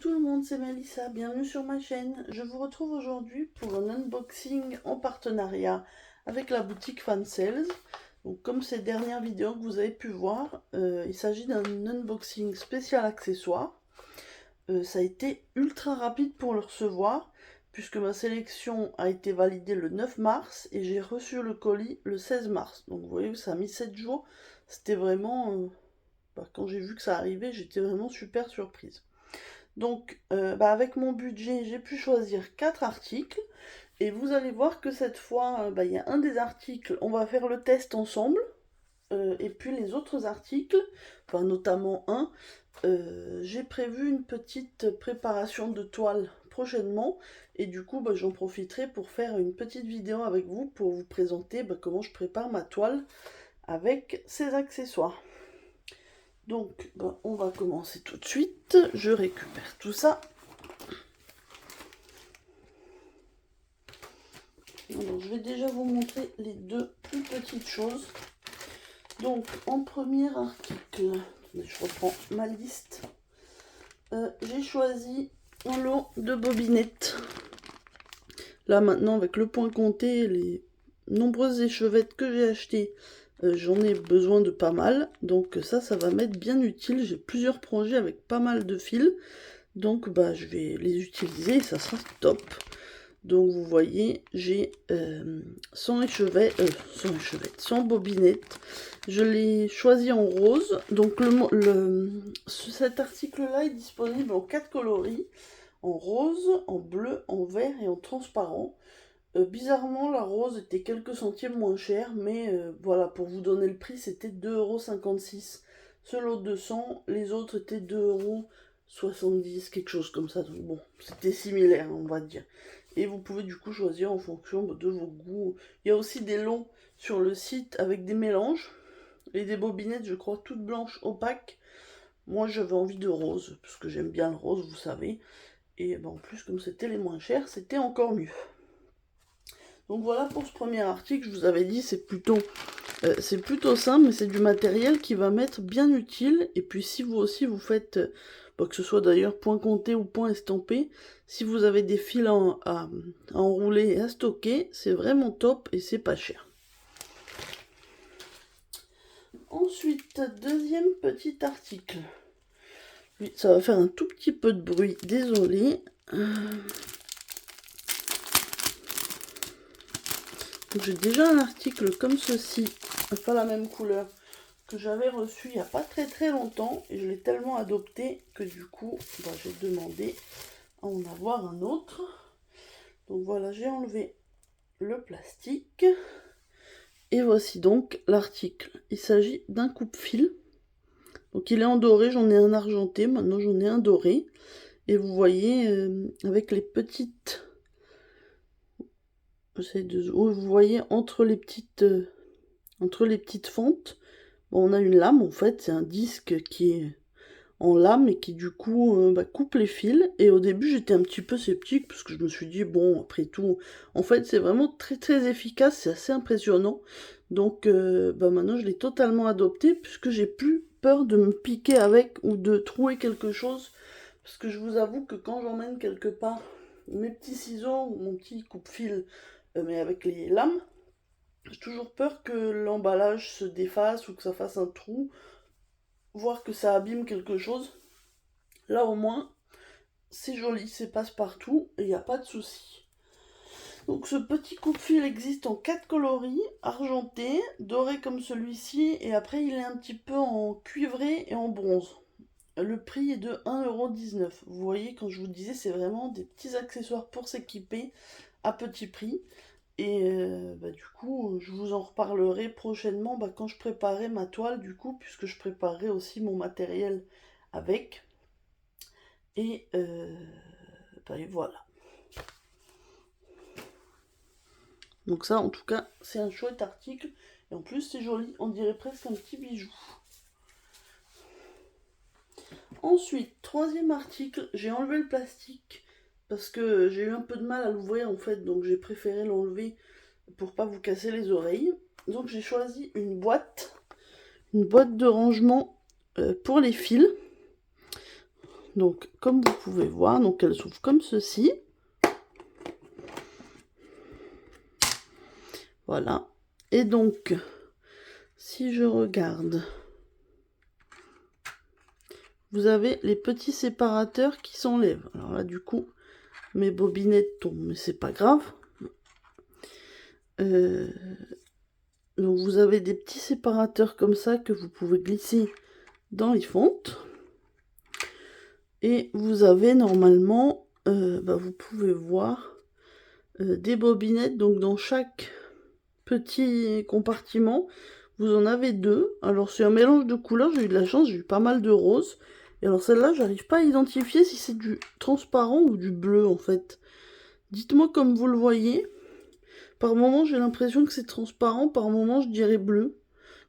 tout le monde, c'est Mélissa, bienvenue sur ma chaîne. Je vous retrouve aujourd'hui pour un unboxing en partenariat avec la boutique Fansales. Donc comme ces dernières vidéos que vous avez pu voir, il s'agit d'un unboxing spécial accessoire. Ça a été ultra rapide pour le recevoir, puisque ma sélection a été validée le 9 mars et j'ai reçu le colis le 16 mars. Donc vous voyez, ça a mis 7 jours. C'était vraiment... quand j'ai vu que ça arrivait, j'étais vraiment super surprise. Donc, avec mon budget, j'ai pu choisir 4 articles. Et vous allez voir que cette fois, il y a un des articles, on va faire le test ensemble. Et puis les autres articles, enfin notamment un, j'ai prévu une petite préparation de toile prochainement. Et du coup, j'en profiterai pour faire une petite vidéo avec vous pour vous présenter comment je prépare ma toile avec ces accessoires. Donc, on va commencer tout de suite. Je récupère tout ça. Alors, je vais déjà vous montrer les deux plus petites choses. Donc, en premier article, je reprends ma liste. J'ai choisi un lot de bobinettes. Là, maintenant, avec le point compté, les nombreuses échevettes que j'ai achetées, j'en ai besoin de pas mal. Donc, ça va m'être bien utile. J'ai plusieurs projets avec pas mal de fils. Donc, je vais les utiliser et ça sera top. Donc vous voyez, j'ai 100 bobinettes. Je l'ai choisi en rose. Donc cet article-là est disponible en 4 coloris. En rose, en bleu, en vert et en transparent. Bizarrement, la rose était quelques centièmes moins chère. Mais voilà, pour vous donner le prix, c'était 2,56 €. Ce lot de 100, les autres étaient 2,70 €, quelque chose comme ça. Donc bon, c'était similaire, on va dire. Et vous pouvez du coup choisir en fonction de vos goûts. Il y a aussi des lots sur le site avec des mélanges. Et des bobinettes, je crois, toutes blanches opaques. Moi, j'avais envie de rose, parce que j'aime bien le rose, vous savez. Et en plus, comme c'était les moins chers, c'était encore mieux. Donc voilà pour ce premier article. Je vous avais dit, c'est plutôt simple, mais c'est du matériel qui va m'être bien utile. Et puis si vous aussi vous faites, que ce soit d'ailleurs point compté ou point estampé, si vous avez des fils à enrouler et à stocker, c'est vraiment top et c'est pas cher. Ensuite, deuxième petit article. Oui, ça va faire un tout petit peu de bruit, désolé. J'ai déjà un article comme ceci, pas la même couleur, que j'avais reçu il n'y a pas très longtemps et je l'ai tellement adopté que du coup j'ai demandé à en avoir un autre. Donc voilà, j'ai enlevé le plastique et voici donc l'article. Il s'agit d'un coupe-fil. Donc il est en doré, j'en ai un argenté, maintenant j'en ai un doré. Et vous voyez avec les petites... Vous voyez entre les petites fentes, on a une lame en fait, c'est un disque qui est en lame et qui du coup coupe les fils. Et au début j'étais un petit peu sceptique parce que je me suis dit bon, après tout, en fait c'est vraiment très efficace, c'est assez impressionnant. Donc maintenant je l'ai totalement adopté puisque j'ai plus peur de me piquer avec ou de trouer quelque chose. Parce que je vous avoue que quand j'emmène quelque part mes petits ciseaux ou mon petit coupe-fil, mais avec les lames, j'ai toujours peur que l'emballage se défasse ou que ça fasse un trou, voire que ça abîme quelque chose. Là au moins, c'est joli, c'est passe-partout et il n'y a pas de souci. Donc ce petit coupe-fil existe en 4 coloris, argenté, doré comme celui-ci, et après il est un petit peu en cuivré et en bronze. Le prix est de 1,19 €. Vous voyez, quand je vous disais, c'est vraiment des petits accessoires pour s'équiper à petit prix. Et du coup, je vous en reparlerai prochainement quand je préparerai ma toile, du coup, puisque je préparerai aussi mon matériel avec. Et voilà. Donc ça, en tout cas, c'est un chouette article. Et en plus, c'est joli, on dirait presque un petit bijou. Ensuite, troisième article, j'ai enlevé le plastique parce que j'ai eu un peu de mal à l'ouvrir en fait, donc j'ai préféré l'enlever pour pas vous casser les oreilles. Donc j'ai choisi une boîte de rangement pour les fils. Donc, comme vous pouvez voir, donc elle s'ouvre comme ceci. Voilà. Et donc, si je regarde, vous avez les petits séparateurs qui s'enlèvent. Alors là, du coup, mes bobinettes tombent, mais c'est pas grave. Donc, vous avez des petits séparateurs comme ça que vous pouvez glisser dans les fentes. Et vous avez normalement, vous pouvez voir des bobinettes. Donc, dans chaque petit compartiment, vous en avez 2. Alors, c'est un mélange de couleurs. J'ai eu de la chance, j'ai eu pas mal de roses. Et alors, celle-là, j'arrive pas à identifier si c'est du transparent ou du bleu, en fait. Dites-moi comme vous le voyez. Par moment, j'ai l'impression que c'est transparent. Par moment, je dirais bleu.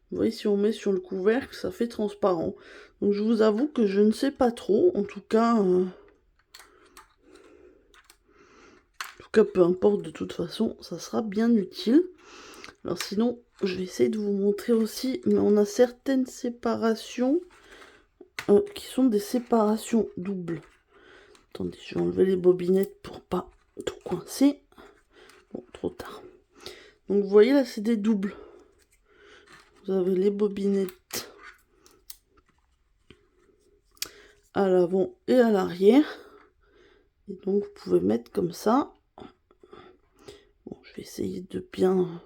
Vous voyez, si on met sur le couvercle, ça fait transparent. Donc, je vous avoue que je ne sais pas trop. En tout cas, peu importe, de toute façon, ça sera bien utile. Alors, sinon, je vais essayer de vous montrer aussi. Mais on a certaines séparations qui sont des séparations doubles. Attendez, je vais enlever les bobinettes pour pas tout coincer. Bon, trop tard. Donc, vous voyez, là, c'est des doubles. Vous avez les bobinettes à l'avant et à l'arrière. Et donc, vous pouvez mettre comme ça. Bon, je vais essayer de bien...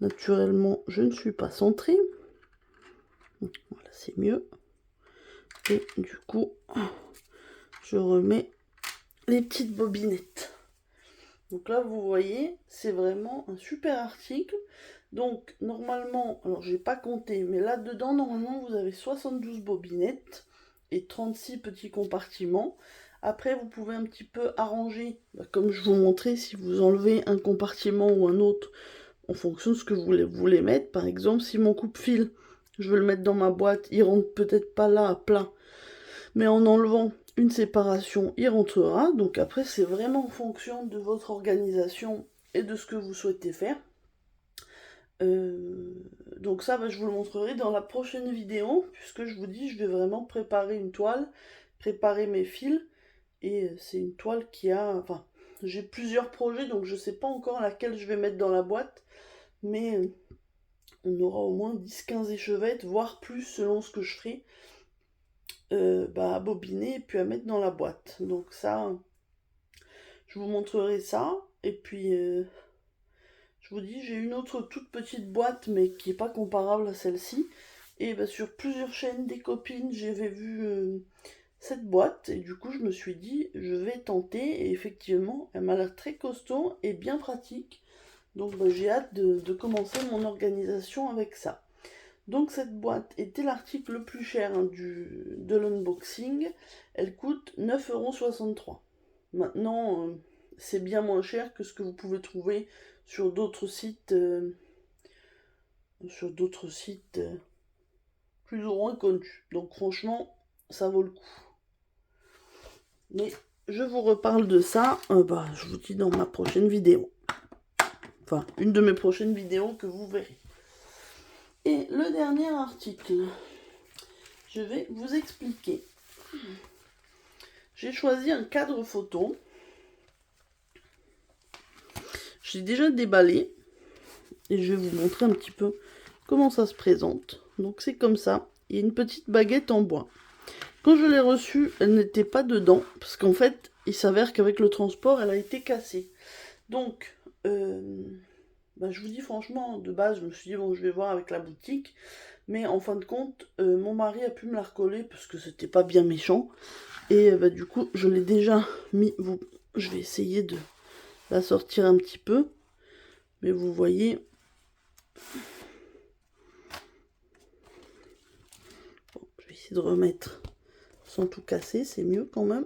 Naturellement, je ne suis pas centrée. Voilà, c'est mieux. Et du coup, je remets les petites bobinettes. Donc là, vous voyez, c'est vraiment un super article. Donc, normalement, alors j'ai pas compté, mais là-dedans, normalement, vous avez 72 bobinettes et 36 petits compartiments. Après, vous pouvez un petit peu arranger, comme je vous montrais, si vous enlevez un compartiment ou un autre, en fonction de ce que vous voulez mettre. Par exemple, si mon coupe-fil, je veux le mettre dans ma boîte, il rentre peut-être pas là à plat, mais en enlevant une séparation, il rentrera. Donc après, c'est vraiment en fonction de votre organisation et de ce que vous souhaitez faire. Donc ça, je vous le montrerai dans la prochaine vidéo, puisque je vous dis, je vais vraiment préparer une toile, préparer mes fils, et c'est une toile qui a... Enfin, j'ai plusieurs projets, donc je sais pas encore laquelle je vais mettre dans la boîte, mais on aura au moins 10-15 échevettes, voire plus selon ce que je ferai, à bobiner et puis à mettre dans la boîte. Donc ça, je vous montrerai ça. Et puis, je vous dis, j'ai une autre toute petite boîte, mais qui n'est pas comparable à celle-ci. Et sur plusieurs chaînes des copines, j'avais vu cette boîte. Et du coup, je me suis dit, je vais tenter. Et effectivement, elle m'a l'air très costaud et bien pratique. Donc j'ai hâte de commencer mon organisation avec ça. Donc cette boîte était l'article le plus cher de l'unboxing. Elle coûte 9,63 €. Maintenant, c'est bien moins cher que ce que vous pouvez trouver sur d'autres sites, plus ou moins connus. Donc franchement, ça vaut le coup. Mais je vous reparle de ça, je vous dis dans ma prochaine vidéo. Enfin, une de mes prochaines vidéos que vous verrez. Et le dernier article, je vais vous expliquer. J'ai choisi un cadre photo. J'ai déjà déballé. Et je vais vous montrer un petit peu comment ça se présente. Donc c'est comme ça. Il y a une petite baguette en bois. Quand je l'ai reçue, elle n'était pas dedans. Parce qu'en fait, il s'avère qu'avec le transport, elle a été cassée. Donc, je vous dis franchement, de base, je me suis dit, bon, je vais voir avec la boutique. Mais en fin de compte, mon mari a pu me la recoller parce que c'était pas bien méchant. Et du coup, je l'ai déjà mis. Je vais essayer de la sortir un petit peu. Mais vous voyez. Bon, je vais essayer de remettre sans tout casser, c'est mieux quand même.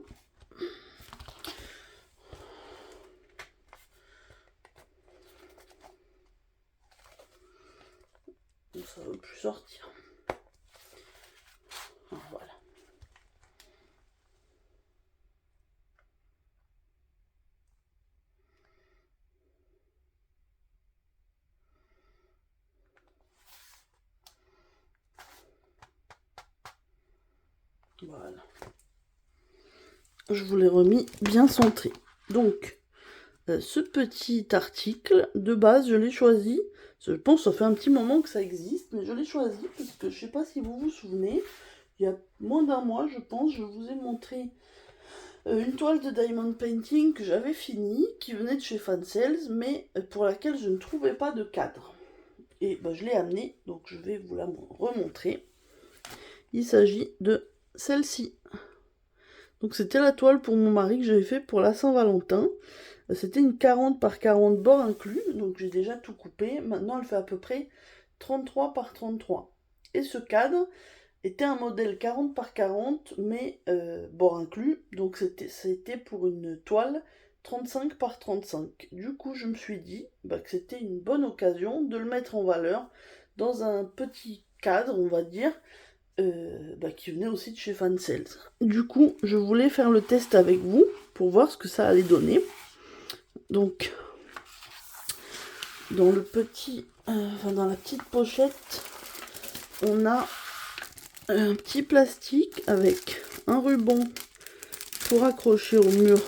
Donc ça ne veut plus sortir. Voilà. Voilà. Je vous l'ai remis bien centré. Donc, ce petit article, de base, je l'ai choisi. Je pense que ça fait un petit moment que ça existe, mais je l'ai choisi parce que je ne sais pas si vous vous souvenez, il y a moins d'un mois, je pense, je vous ai montré une toile de diamond painting que j'avais finie, qui venait de chez Fansales, mais pour laquelle je ne trouvais pas de cadre. Et ben, je l'ai amenée, donc je vais vous la remontrer. Il s'agit de celle-ci. Donc c'était la toile pour mon mari que j'avais fait pour la Saint-Valentin. C'était une 40 par 40 bords inclus, donc j'ai déjà tout coupé. Maintenant elle fait à peu près 33 par 33. Et ce cadre était un modèle 40 par 40, mais bord inclus, donc c'était pour une toile 35 par 35. Du coup je me suis dit que c'était une bonne occasion de le mettre en valeur dans un petit cadre, on va dire, qui venait aussi de chez Fansales. Du coup, je voulais faire le test avec vous pour voir ce que ça allait donner. Donc, dans le petit, dans la petite pochette, on a un petit plastique avec un ruban pour accrocher au mur.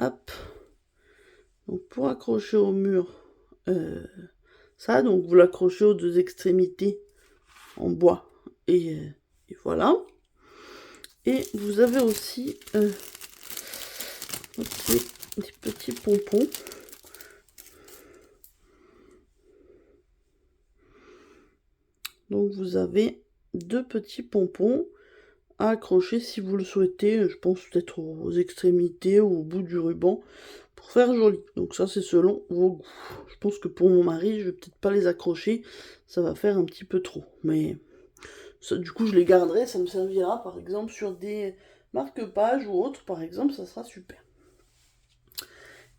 Hop. Donc, pour accrocher au mur, ça, donc vous l'accrochez aux deux extrémités en bois. Et voilà. Et vous avez aussi des petits pompons. Donc vous avez deux petits pompons à accrocher si vous le souhaitez, je pense peut-être aux extrémités ou au bout du ruban, pour faire joli. Donc ça c'est selon vos goûts. Je pense que pour mon mari, je vais peut-être pas les accrocher, ça va faire un petit peu trop. Mais ça, du coup je les garderai, ça me servira par exemple sur des marque-pages ou autres, par exemple, ça sera super.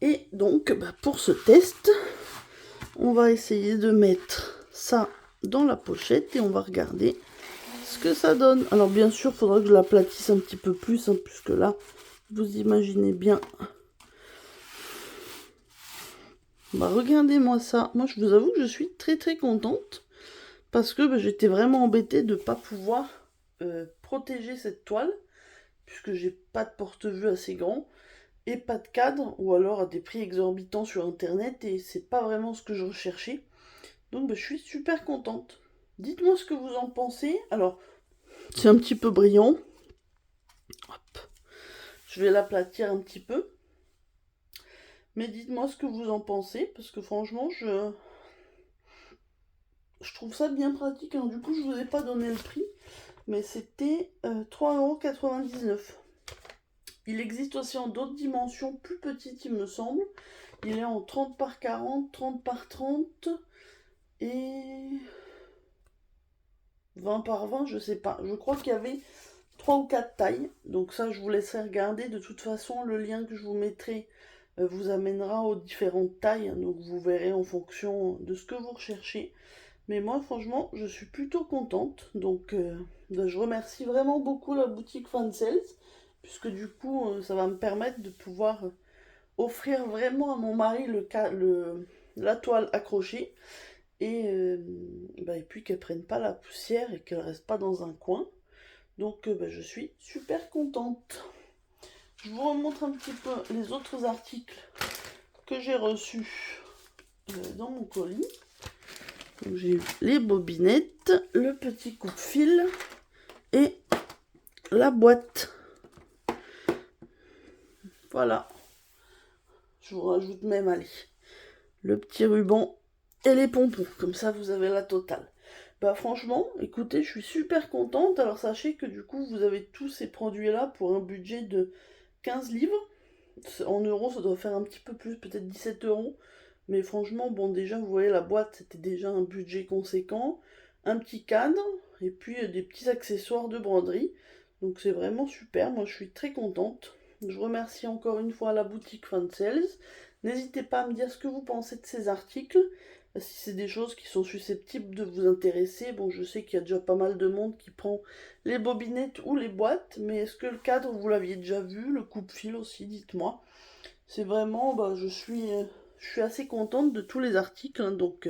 Et donc pour ce test, on va essayer de mettre ça dans la pochette et on va regarder ce que ça donne. Alors bien sûr, il faudra que je l'aplatisse un petit peu plus, puisque là, vous imaginez bien. Regardez-moi ça. Moi, je vous avoue que je suis très très contente, parce que j'étais vraiment embêtée de ne pas pouvoir protéger cette toile, puisque j'ai pas de porte-vue assez grand, et pas de cadre, ou alors à des prix exorbitants sur internet, et c'est pas vraiment ce que je recherchais. Donc je suis super contente. Dites-moi ce que vous en pensez. Alors, c'est un petit peu brillant. Hop. Je vais l'aplatir un petit peu. Mais dites-moi ce que vous en pensez, parce que franchement, je trouve ça bien pratique. Alors, du coup, je ne vous ai pas donné le prix, mais c'était 3,99 €. Il existe aussi en d'autres dimensions plus petites, il me semble. Il est en 30 par 40, 30 par 30 et 20 par 20, je sais pas. Je crois qu'il y avait 3 ou 4 tailles. Donc ça, je vous laisserai regarder. De toute façon, le lien que je vous mettrai vous amènera aux différentes tailles. Donc vous verrez en fonction de ce que vous recherchez. Mais moi, franchement, je suis plutôt contente. Donc je remercie vraiment beaucoup la boutique Fansales, puisque du coup, ça va me permettre de pouvoir offrir vraiment à mon mari la toile accrochée. Et puis qu'elle prenne pas la poussière et qu'elle reste pas dans un coin. Donc je suis super contente. Je vous remontre un petit peu les autres articles que j'ai reçus dans mon colis. Donc j'ai eu les bobinettes, le petit coupe-fil et la boîte. Voilà. Je vous rajoute même, allez, le petit ruban et les pompons. Comme ça, vous avez la totale. Franchement, écoutez, je suis super contente. Alors sachez que du coup, vous avez tous ces produits-là pour un budget de 15 livres. En euros, ça doit faire un petit peu plus, peut-être 17 €. Mais franchement, bon, déjà, vous voyez, la boîte, c'était déjà un budget conséquent. Un petit cadre, et puis des petits accessoires de broderie. Donc c'est vraiment super, moi je suis très contente. Je remercie encore une fois la boutique Fansales. N'hésitez pas à me dire ce que vous pensez de ces articles. Si c'est des choses qui sont susceptibles de vous intéresser. Bon, je sais qu'il y a déjà pas mal de monde qui prend les bobinettes ou les boîtes, mais est-ce que le cadre, vous l'aviez déjà vu? Le coupe-fil aussi, dites-moi. C'est vraiment, je suis assez contente de tous les articles, donc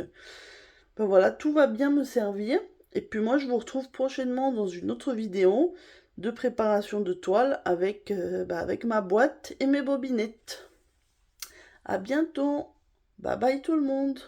Ben voilà, tout va bien me servir. Et puis moi, je vous retrouve prochainement dans une autre vidéo de préparation de toile avec, avec ma boîte et mes bobinettes. À bientôt. Bye bye tout le monde.